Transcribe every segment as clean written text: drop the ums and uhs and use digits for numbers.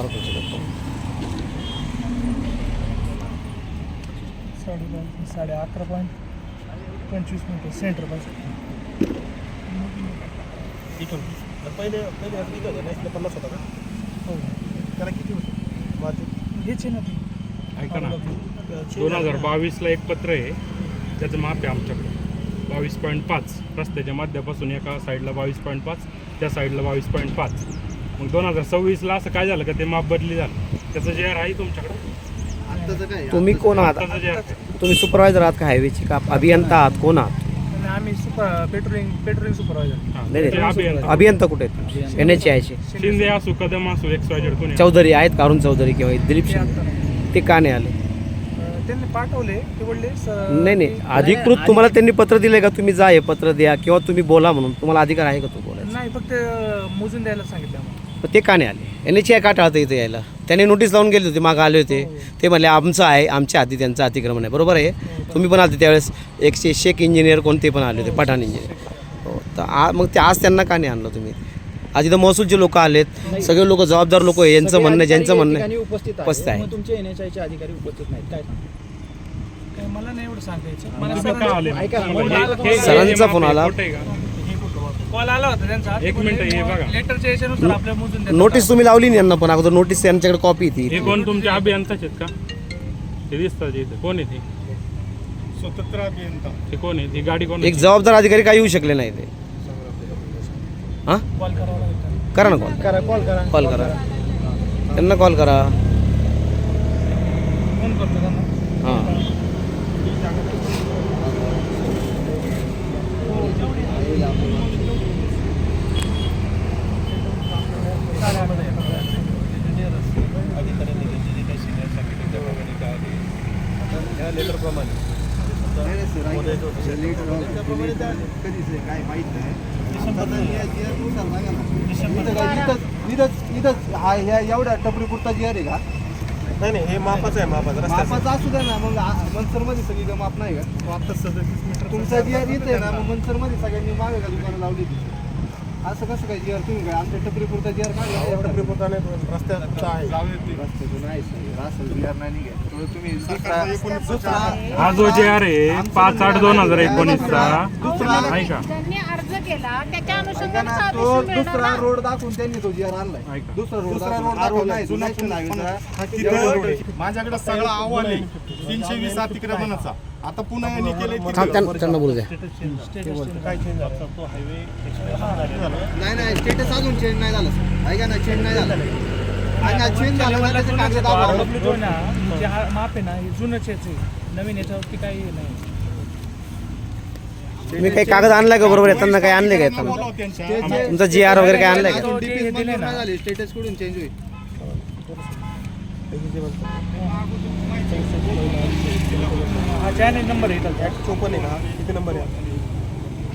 मारुतीची रक्कम 11.25 metre centre पाहिजे. इथून पहिले पहिले इथं होतं नाही 50 होता का? हो त्याला किती होतं माझे हेच आहे ना ते. ऐका ना 2022ला एक पत्र आहे त्याचं माप आहे आमच्याकडे 22.5 रस्त्याच्या मध्यापासून एका साईडला 22.5 त्या साईडला 22.5. मग 2026ला असं काय झालं का ते माप बदली झालं त्याचं जे आर आहे तुमच्याकडे? तुम्ही कोण आहात? आत्ताचं जे आर तुम्ही सुपरवायझर आहात का हायवेची का अभियंता आहात? कोण आहात? आणि आम्ही पेट्रोलिंग सुपरवायझर. नाही अभियंता कुठे आहेत? NHAIचे शिंदे असू कदम असू XYZ कोणी चौधरी आहेत का? अरुण चौधरी किंवा दिलीप शिंदे ते का नाही आले? त्यांनी पाठवले ते बोलले नाही अधिकृत तुम्हाला त्यांनी पत्र दिले का तुम्ही जा हे पत्र द्या किंवा तुम्ही बोला म्हणून तुम्हाला अधिकार आहे का तो बोलायचा? नाही फक्त मोजून द्यायला सांगितलं आम्हाला. तर ते का नाही आले? NHAI का टाळतं इथे यायला? त्यांनी नोटीस लावून गेले होते, मागं आले होते. ते म्हणले आमचं आहे, आमच्या हाती त्यांचं अतिक्रमण आहे. बरोबर आहे. तुम्ही पण आले त्यावेळेस एक शेख इंजिनियर कोणते पण आले होते, पठाण इंजिनियर. हो तर मग ते आज त्यांना का नाही आणलं तुम्ही? आज इथं महसूलचे लोक आलेत, सगळे लोक जबाबदार लोक आहे. यांचं म्हणणं ज्यांचं म्हणणं उपस्थित आहे मग तुमचे NHAIचे अधिकारी उपस्थित नाहीत काय? मला नाही एवढं सांगायचं. सरांचा फोन आला. कॉल आला होता त्यांचा. एक मिनिट हे बघा लेटरच्या याच्यानुसार आपल्या मोजून द्या. नोटीस तुम्ही लावली नाही यांना, पण अगोदर नोटीस त्यांच्याकडे कॉपी ती. हे कोण तुमचे अभियंताच आहेत का? ते दिसतात इथे कोण आहे ते? स्वतंत्र अभियंता ते कोण आहे? ती गाडी कोण एक जबाबदार अधिकारी काय येऊ शकले नाही ते? हां कॉल करावा लागेल. करा ना कॉल करा त्यांना कॉल करा. फोन करतो त्यांना. हां लेटरप्रमाणे काय माहीत नाही. एवढ्या टपरी पुरता जी आहे का? नाही हे मापाचं आहे. मापाचं असू द्या ना. मग मनसरमध्ये सगळी का माप नाही का? आता 37 मीटर तुमचा जी आहे इथे ना. मग मनसरमध्ये सगळ्यांनी मागे का दुकानं लावली ती. असं कसं काय जीआर तुम्ही काय आमच्या टपरी पुरता जीआर काय? टपरी पुरता नाही रस्त्याचा आहे. रस्त्याचं नाही असं जीआर नाही निघाल. तुम्ही हा जो जे आर आहे 5/8/2019चा आहे का? त्यांनी अर्ज केला त्याच्या तो अनुषंगाने दुसरा रोड दाखवून त्यांनी तो जीआर आणलाय. दुसरा रोड माझ्याकडे सगळा अहवाल आहे 320 अतिक्रमणाचा. आता पुन्हा यांनी केले त्यांना बोलू द्या. काय चेंज झालं? तो हायवे नाही स्टेटस अजून चेंज नाही झालं. ऐका ना चेंज नाही झालं. चेंज झालं माप आहे ना हे जुनंच आहे. नवीन याच्यावरती काही नाही. तुम्ही काही कागद आणलाय का? बरोबर येताना काही आणले का? येताना तुमचा GR वगैरे काय आणलाय का? स्टेटस कडून चेंज होईल. हा चॅनल नंबर आहे इथं. 54 आहे ना. किती नंबर आहे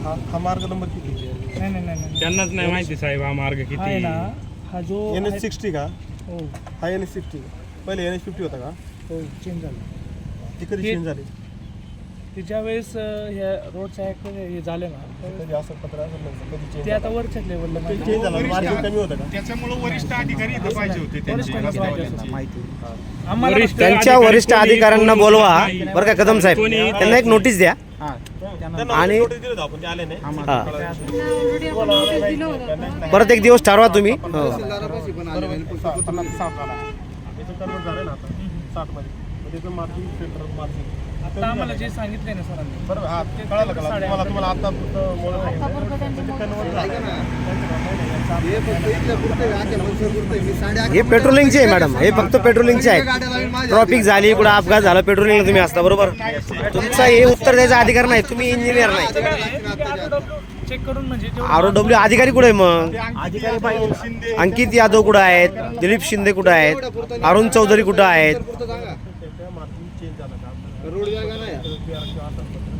हा मार्ग नंबर किती? नाही त्यांनाच नाही माहिती साहेब हा मार्ग किती आहे ना. हा जो NH60 का? हो हा NH60 पहिले NH50 होता का? हो चेंज झालं. ती कधी चेंज झाली? ते ज्या वेळेस ह्या रोडचं ऍक्ट हे झालं ना कधी असं पत्र असं कधी चेंज ते आता वरच्याच लेवलला चेंज झालं. मार्जिन कमी होतं का? त्याच्यामुळे वरिष्ठ अधिकारी इथं पाहिजे होते आम्हाला त्यांच्या वरिष्ठ अधिकाऱ्यांना बोलवा बरं का कदम साहेब. त्यांना एक नोटीस द्या आणि नोटीस दिलं होतं आपण, ते आले नाही. परत एक दिवस ठरवा तुम्ही. पण आले नाही. 60 आला. याचं कन्वर्ट झालं ना आता 60 मध्ये. त्याचं मार्जिन सेंटर मार्जिन आता आम्हाला जे सांगितलंय ना सरांनी बरोबर. हा ते कळालं का तुम्हाला आता हे पेट्रोलिंगचे आहे मॅडम. हे फक्त पेट्रोलिंगचे आहे. ट्रॉफिक झाली कुठं अपघात झाला पेट्रोलिंगला तुम्ही असता. बरोबर. तुमचा हे उत्तर द्यायचा अधिकार नाही. तुम्ही इंजिनियर नाही. चेक करून म्हणजे ROW अधिकारी कुठे आहे मग? अंकित यादव कुठं आहेत? दिलीप शिंदे कुठं आहेत? अरुण चौधरी कुठं आहेत?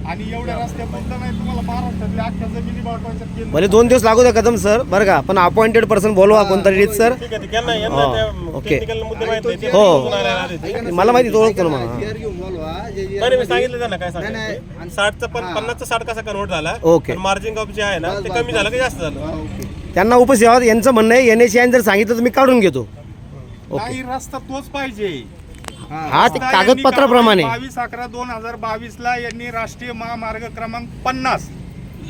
आणि एवढ्या रस्त्यापर्यंत नाही तुम्हाला महाराष्ट्रातल्या अख्ख्या जमिनी बाळकांच्या भले 2 दिवस लागू द्या कदम सर बरं का, पण अपॉइंटेड पर्सन बोलवा कोणतरी रीत सर. ओके हो मला माहिती ओळखतो ना मला. मी सांगितलं त्यांना काय सांगितलं 60चा 50चा 60 कसा कन्वर्ट झाला. ओके. मार्जिन ऑफ जे आहे ना ते कमी झालं की जास्त झालं. त्यांना उपसेवा यांचं म्हणणं आहे NHAI जर सांगितलं तर मी काढून घेतो. नाही रस्ता तोच पाहिजे. हा ते कागदपत्राप्रमाणे 22/11/2022 ला यांनी राष्ट्रीय महामार्ग क्रमांक 50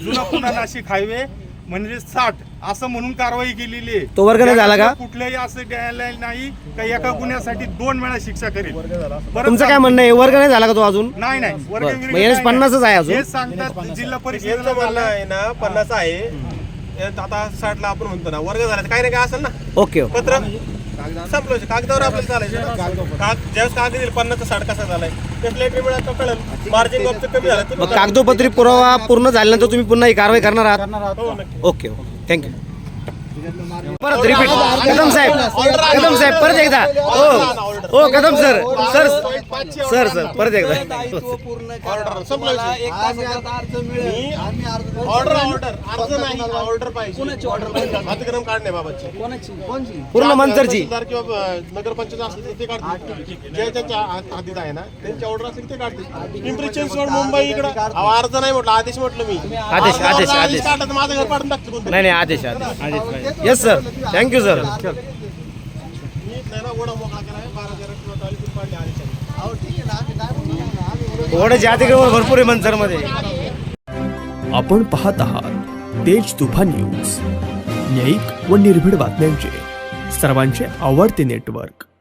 जुना पुणे नाशिक हायवे म्हणजे 60 असं म्हणून कारवाई केलेली आहे. तो वर्ग नाही झाला का? कुठल्याही असं न्यायालय नाही का एका गुन्ह्यासाठी 2 वेळा शिक्षा करेल. बरं तुमचं काय म्हणणं आहे, वर्ग नाही झाला का तो अजून? नाही नाही वर्ग बरं, विरहित मग यावेळेस नाही. 50च आहे अजून? हेच सांगतात जिल्हा परिषदेला यांचं म्हणणं झालं. आहे ना 50 आहे आता 60 ला आपण म्हणतो ना वर्ग झाला काही ना काय असेल ना ओके पत्र संपलं कागदावर आपल्याला चालायचं ना. ज्यावेळेस कागद येईल 50 60 कसा झालाय त्याच लेटर मिळालं कळेल मार्जिन ऑफचं कमी झालं मग कागदोपत्री पुरावा पूर्ण झाल्यानंतर तुम्ही पुन्हा ही कारवाई करणार आहात? हो नक्की. Okay thank you. परत रिपीट कदम साहेब परत एकदा. हो Kadam sir sir sir sir परत एकदा. ऑर्डर संपला ऑर्डर अर्ज नाही ऑर्डर पाहिजे. कोणाची ऑर्डर पाहिजे? अतिक्रम काढणे बाबतची कोणाची? पूर्ण मंचरची. किंवा नगरपंचायत असेल तर ते काढतील. जे त्यांच्या हातीत आहे ना त्यांची ऑर्डर असेल ते काढतील. पिंपरी चिंचवड मुंबई इकडं अर्ज नाही म्हटलं आदेश म्हटलं मी. आदेश काढत माझं घर पाडून टाकतो कोणतरी. नाही आदेश येस सर थँक्यू सर. मी नाही ना ओढा मोकळा केला आहे 12,000 किंवा टॉयलेट पाडली आदेशाने. ओढ्याचे अतिक्रमण भरपूर आहे मंचरमध्ये. आपण पाहत आहात तेज तुफान न्यूज, न्यायिक व निर्भीड बातम्यांचे सर्वांचे आवडते नेटवर्क.